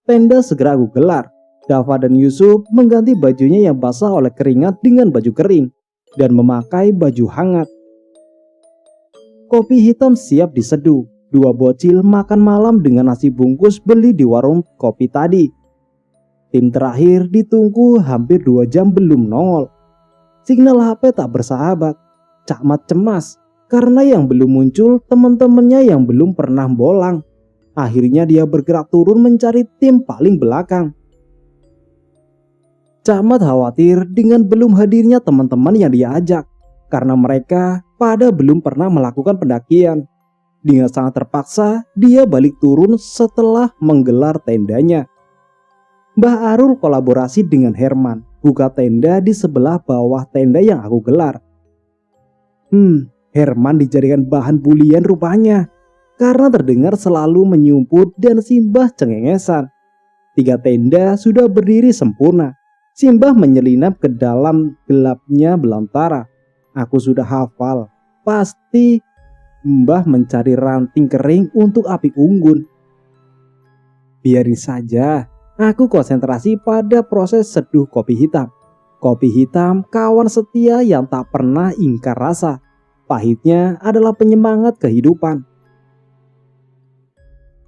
tenda segera aku gelar. Dava dan Yusuf mengganti bajunya yang basah oleh keringat dengan baju kering dan memakai baju hangat. Kopi hitam siap diseduh. 2 bocil makan malam dengan nasi bungkus beli di warung kopi tadi. Tim terakhir ditunggu hampir 2 jam belum nongol. Signal HP tak bersahabat. Cak Mat cemas karena yang belum muncul teman-temannya yang belum pernah bolang. Akhirnya dia bergerak turun mencari tim paling belakang. Cak Mat khawatir dengan belum hadirnya teman-teman yang dia ajak karena mereka pada belum pernah melakukan pendakian. Dengan sangat terpaksa dia balik turun setelah menggelar tendanya. Mbah Arul kolaborasi dengan Herman buka tenda di sebelah bawah tenda yang aku gelar. Herman dijadikan bahan bulian rupanya karena terdengar selalu menyumput dan Simbah cengengesan. 3 tenda sudah berdiri sempurna. Simbah menyelinap ke dalam gelapnya belantara. Aku sudah hafal, pasti Mbah mencari ranting kering untuk api unggun. Biarin saja, aku konsentrasi pada proses seduh kopi hitam. Kopi hitam kawan setia yang tak pernah ingkar rasa. Pahitnya adalah penyemangat kehidupan.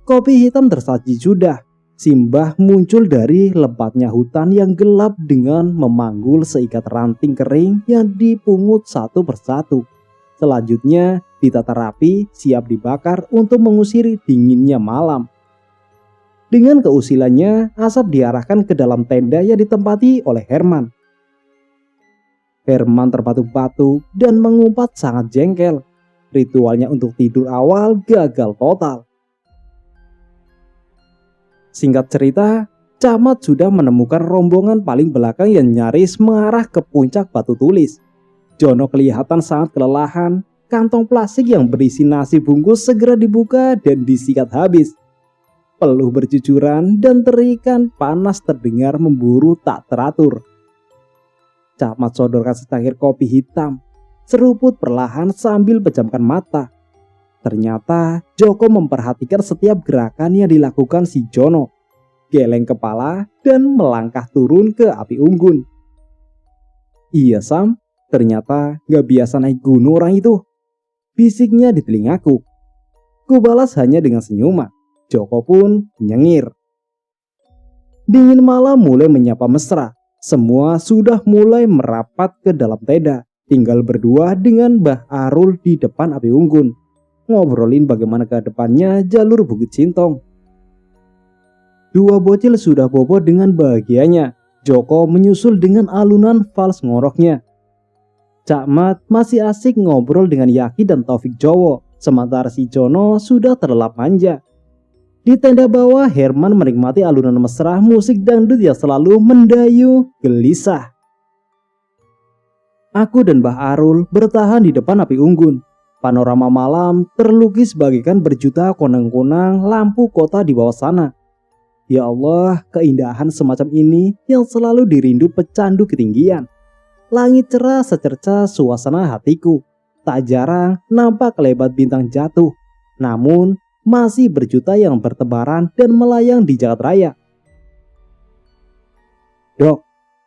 Kopi hitam tersaji sudah. Simbah muncul dari lebatnya hutan yang gelap dengan memanggul seikat ranting kering yang dipungut satu persatu. Selanjutnya ditata rapi siap dibakar untuk mengusir dinginnya malam. Dengan keusilannya asap diarahkan ke dalam tenda yang ditempati oleh Herman. Herman terbatuk-batuk dan mengumpat sangat jengkel. Ritualnya untuk tidur awal gagal total. Singkat cerita, Cak Mat sudah menemukan rombongan paling belakang yang nyaris mengarah ke puncak batu tulis. Jono kelihatan sangat kelelahan. Kantong plastik yang berisi nasi bungkus segera dibuka dan disikat habis. Peluh bercucuran dan terikan panas terdengar memburu tak teratur. Cak Mat sodorkan secangkir kopi hitam. Seruput perlahan sambil pejamkan mata. Ternyata Joko memperhatikan setiap gerakan yang dilakukan si Jono. Geleng kepala dan melangkah turun ke api unggun. Iya Sam, ternyata gak biasa naik gunung orang itu. Bisiknya di telingaku. Kubalas hanya dengan senyuman. Joko pun nyengir. Dingin malam mulai menyapa mesra. Semua sudah mulai merapat ke dalam tenda. Tinggal berdua dengan Mbah Arul di depan api unggun. Ngobrolin bagaimana ke depannya jalur Bukit Sintong. 2 bocil sudah bobo dengan bahagianya. Joko menyusul dengan alunan vals ngoroknya. Cak Mat masih asik ngobrol dengan Yaki dan Taufik Jowo. Sementara si Jono sudah terlelap manja. Di tenda bawah Herman menikmati alunan mesra musik dangdut yang selalu mendayu gelisah. Aku dan Mbah Arul bertahan di depan api unggun. Panorama malam terlukis bagaikan berjuta konang-konang lampu kota di bawah sana. Ya Allah, keindahan semacam ini yang selalu dirindu pecandu ketinggian. Langit cerah secerca suasana hatiku. Tak jarang nampak kelebat bintang jatuh. Namun masih berjuta yang bertebaran dan melayang di jagat raya. Dok,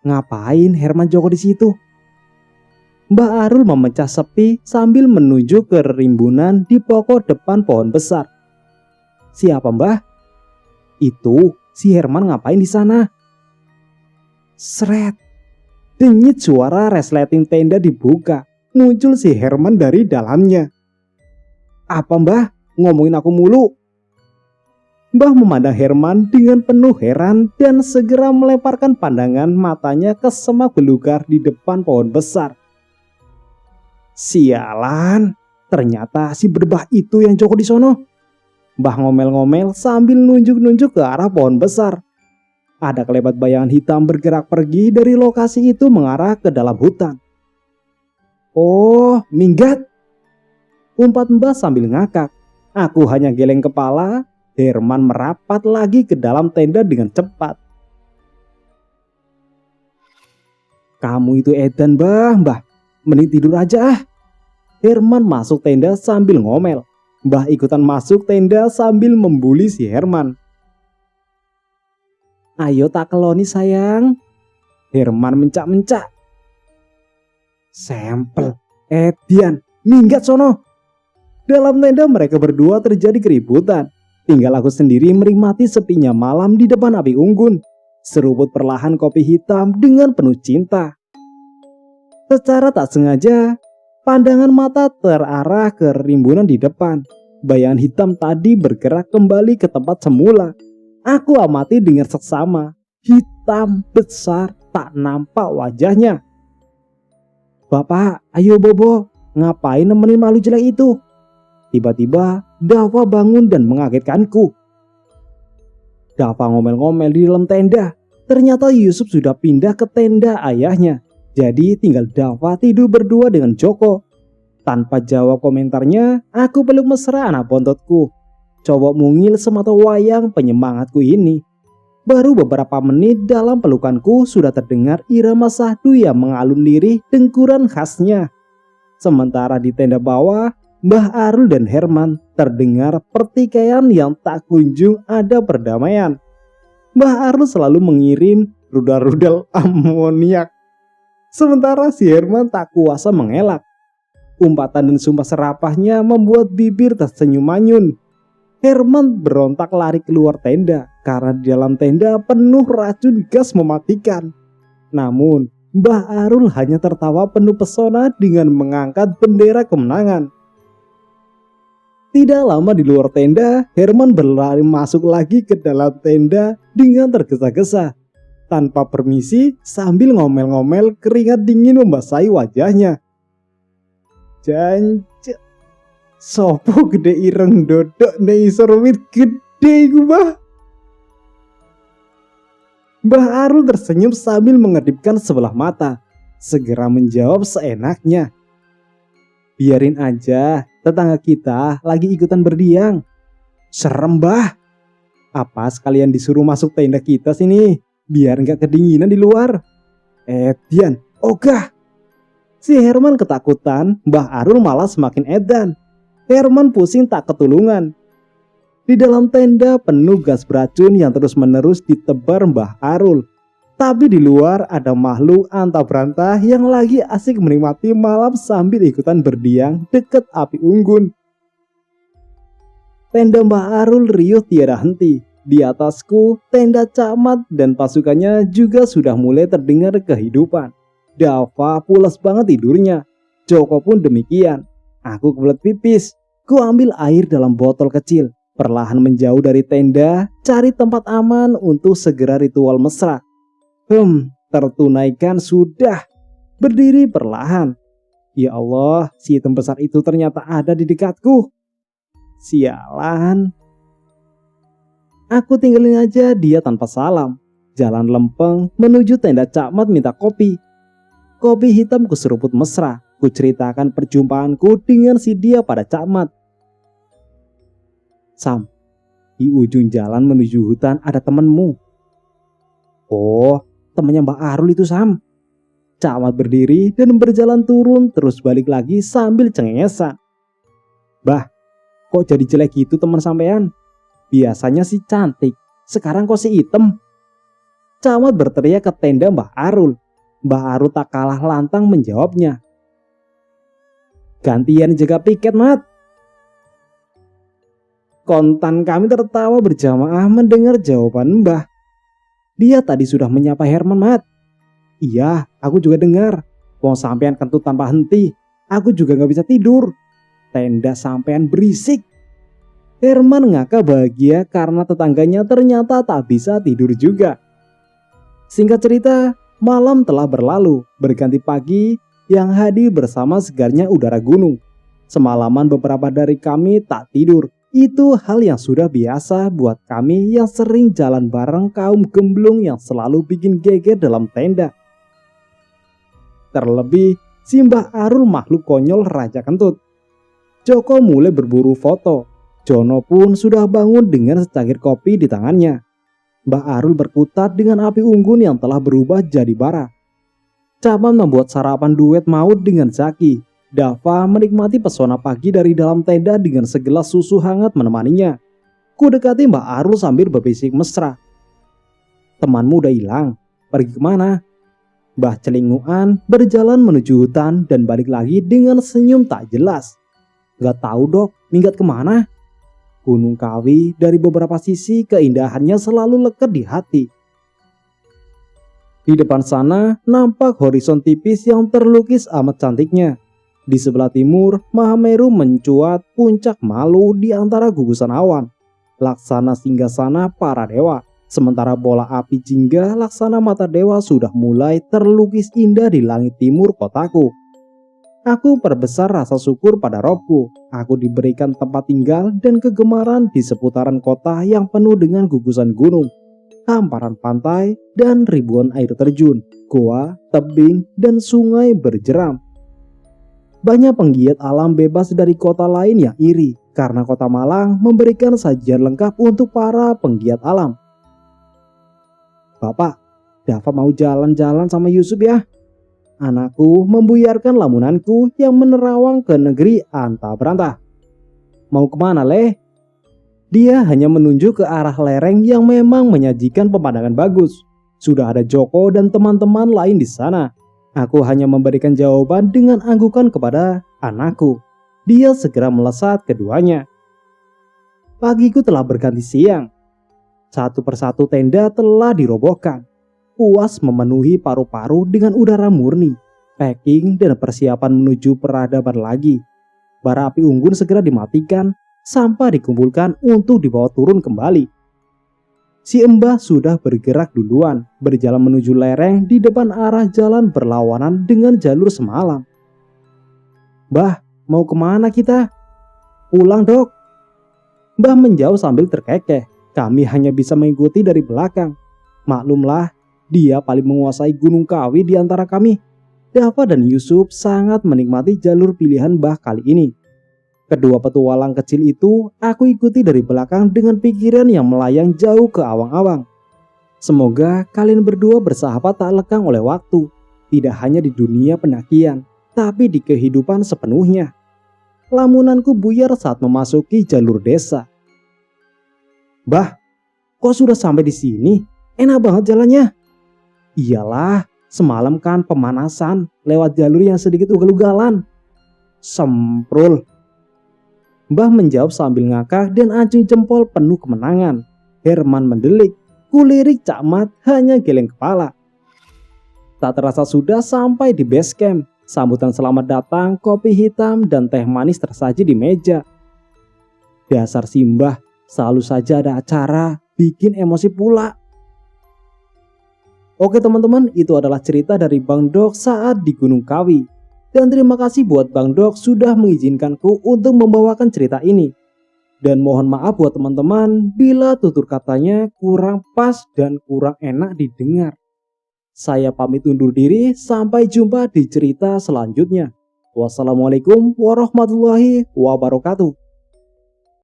ngapain Herman Joko di situ? Mbah Arul memecah sepi sambil menuju ke rimbunan di pokok depan pohon besar. Siapa Mbah? Itu si Herman ngapain di sana? Sret. Denyit suara resleting tenda dibuka. Muncul si Herman dari dalamnya. Apa Mbah? Ngomongin aku mulu. Mbah memandang Herman dengan penuh heran dan segera melemparkan pandangan matanya ke semak belukar di depan pohon besar. Sialan, ternyata si berbah itu yang Joko di sono. Mbah ngomel-ngomel sambil nunjuk-nunjuk ke arah pohon besar. Ada kelebat bayangan hitam bergerak pergi dari lokasi itu mengarah ke dalam hutan. Oh, minggat. Umpat Mbah sambil ngakak. Aku hanya geleng kepala. Herman merapat lagi ke dalam tenda dengan cepat. Kamu itu edan Mbah. Mending tidur aja ah. Herman masuk tenda sambil ngomel. Mbah ikutan masuk tenda sambil membuli si Herman. Ayo tak keloni sayang. Herman mencak-mencak. Sampel, Edian, minggat sono. Dalam tenda mereka berdua terjadi keributan. Tinggal aku sendiri menikmati sepinya malam di depan api unggun. Seruput perlahan kopi hitam dengan penuh cinta. Secara tak sengaja, pandangan mata terarah ke rimbunan di depan. Bayangan hitam tadi bergerak kembali ke tempat semula. Aku amati dengan seksama. Hitam besar, tak nampak wajahnya. Bapak, ayo bobo, ngapain nemenin malu jelek itu? Tiba-tiba Dava bangun dan mengagetkanku. Dava ngomel-ngomel di dalam tenda. Ternyata Yusuf sudah pindah ke tenda ayahnya. Jadi tinggal Dava tidur berdua dengan Joko. Tanpa jawab komentarnya, aku peluk mesra anak bontotku. Coba mungil semata wayang penyemangatku ini. Baru beberapa menit dalam pelukanku sudah terdengar irama syahdu yang mengalun lirih dengkuran khasnya. Sementara di tenda bawah, Mbah Arul dan Herman terdengar pertikaian yang tak kunjung ada perdamaian. Mbah Arul selalu mengirim rudal-rudal amoniak. Sementara si Herman tak kuasa mengelak. Umpatan dan sumpah serapahnya membuat bibir tersenyum manyun. Herman berontak lari keluar tenda karena di dalam tenda penuh racun gas mematikan. Namun Mbah Arul hanya tertawa penuh pesona dengan mengangkat bendera kemenangan. Tidak lama di luar tenda, Herman berlari masuk lagi ke dalam tenda dengan tergesa-gesa. Tanpa permisi sambil ngomel-ngomel keringat dingin membasahi wajahnya. Jancuk, sopo gede ireng dodok nih sorwit gede gua. Mbah Arul tersenyum sambil mengedipkan sebelah mata. Segera menjawab seenaknya. Biarin aja, tetangga kita lagi ikutan berdiam. Serem bah. Apa sekalian disuruh masuk tenda kita sini, biar nggak kedinginan di luar. Edian, ogah. Si Herman ketakutan, Mbah Arul malah semakin edan. Herman pusing tak ketulungan. Di dalam tenda penuh gas beracun yang terus-menerus ditebar Mbah Arul. Tapi di luar ada makhluk antah berantah yang lagi asik menikmati malam sambil ikutan berdiam dekat api unggun. Tenda Mbah Arul riuh tiada henti. Di atasku, tenda camat dan pasukannya juga sudah mulai terdengar kehidupan. Dava pulas banget tidurnya. Joko pun demikian. Aku kebelet pipis. Ku ambil air dalam botol kecil. Perlahan menjauh dari tenda, cari tempat aman untuk segera ritual mesra. Tertunaikan sudah. Berdiri perlahan. Ya Allah, si hitam besar itu ternyata ada di dekatku. Sialan. Aku tinggalin aja dia tanpa salam. Jalan lempeng menuju tenda Cakmat minta kopi. Kopi hitam kuseruput mesra. Ku ceritakan perjumpaanku dengan si dia pada Cakmat. Sam, di ujung jalan menuju hutan ada temenmu. Oh, temannya Mbak Arul itu Sam. Cakmat berdiri dan berjalan turun terus balik lagi sambil cengengesan. Bah, kok jadi jelek gitu teman sampean? Biasanya sih cantik, sekarang kok si hitam? Cakmat berteriak ke tenda Mbah Arul. Mbah Arul tak kalah lantang menjawabnya. Gantian jaga piket, Mat. Kontan kami tertawa berjamaah mendengar jawaban Mbah. Dia tadi sudah menyapa Herman, Mat. Iya, aku juga dengar. Wong sampean kentut tanpa henti. Aku juga gak bisa tidur. Tenda sampean berisik. Herman ngakak bahagia karena tetangganya ternyata tak bisa tidur juga. Singkat cerita, malam telah berlalu. Berganti pagi yang hadir bersama segarnya udara gunung. Semalaman beberapa dari kami tak tidur. Itu hal yang sudah biasa buat kami yang sering jalan bareng kaum gemblung yang selalu bikin geger dalam tenda. Terlebih si Mbah Arul makhluk konyol Raja Kentut. Joko mulai berburu foto. Jono pun sudah bangun dengan secangkir kopi di tangannya. Mbah Arul berkutat dengan api unggun yang telah berubah jadi bara. Caman membuat sarapan duet maut dengan Zaki. Dava menikmati pesona pagi dari dalam tenda dengan segelas susu hangat menemaninya. Ku dekati Mbah Arul sambil berbisik mesra. temanmu udah hilang. Pergi kemana? Mbah Celinguan berjalan menuju hutan dan balik lagi dengan senyum tak jelas. Gak tahu dok, minggat kemana? Gunung Kawi dari beberapa sisi keindahannya selalu lekat di hati. Di depan sana nampak horizon tipis yang terlukis amat cantiknya. Di sebelah timur, Mahameru mencuat puncak malu di antara gugusan awan. Laksana singgasana para dewa. Sementara bola api jingga laksana mata dewa sudah mulai terlukis indah di langit timur kotaku. Aku perbesar rasa syukur pada Robku. Aku diberikan tempat tinggal dan kegemaran di seputaran kota yang penuh dengan gugusan gunung, hamparan pantai, dan ribuan air terjun, goa, tebing, dan sungai berjeram. Banyak penggiat alam bebas dari kota lain yang iri karena kota Malang memberikan sajian lengkap untuk para penggiat alam. Bapak, Dava mau jalan-jalan sama Yusuf ya? Anakku membuyarkan lamunanku yang menerawang ke negeri antah berantah. Mau kemana leh? Dia hanya menunjuk ke arah lereng yang memang menyajikan pemandangan bagus. Sudah ada Joko dan teman-teman lain di sana. Aku hanya memberikan jawaban dengan anggukan kepada anakku. Dia segera melesat keduanya. Pagiku telah berganti siang. Satu persatu tenda telah dirobohkan. Puas memenuhi paru-paru dengan udara murni. Packing dan persiapan menuju peradaban lagi. Bara api unggun segera dimatikan. Sampah dikumpulkan untuk dibawa turun kembali. Si Mbah sudah bergerak duluan, berjalan menuju lereng di depan arah jalan berlawanan dengan jalur semalam. Mbah, mau kemana kita? Pulang dok. Mbah menjauh sambil terkekeh. Kami hanya bisa mengikuti dari belakang. Maklumlah, dia paling menguasai Gunung Kawi di antara kami. Dava dan Yusuf sangat menikmati jalur pilihan Mbah kali ini. Kedua petualang kecil itu aku ikuti dari belakang dengan pikiran yang melayang jauh ke awang-awang. Semoga kalian berdua bersahabat tak lekang oleh waktu. Tidak hanya di dunia pendakian, tapi di kehidupan sepenuhnya. Lamunanku buyar saat memasuki jalur desa. Bah, kok sudah sampai di sini? Enak banget jalannya. Iyalah, semalam kan pemanasan lewat jalur yang sedikit ugal-ugalan. Semprul. Mbah menjawab sambil ngakak dan acung jempol penuh kemenangan. Herman mendelik, kulirik Cak Mat hanya geleng kepala. Tak terasa sudah sampai di base camp. Sambutan selamat datang, kopi hitam, dan teh manis tersaji di meja. Dasar si Mbah, selalu saja ada acara, bikin emosi pula. Oke teman-teman, itu adalah cerita dari Bang Dok saat di Gunung Kawi. Dan terima kasih buat Bang Dok sudah mengizinkanku untuk membawakan cerita ini. Dan mohon maaf buat teman-teman bila tutur katanya kurang pas dan kurang enak didengar. Saya pamit undur diri, sampai jumpa di cerita selanjutnya. Wassalamualaikum warahmatullahi wabarakatuh.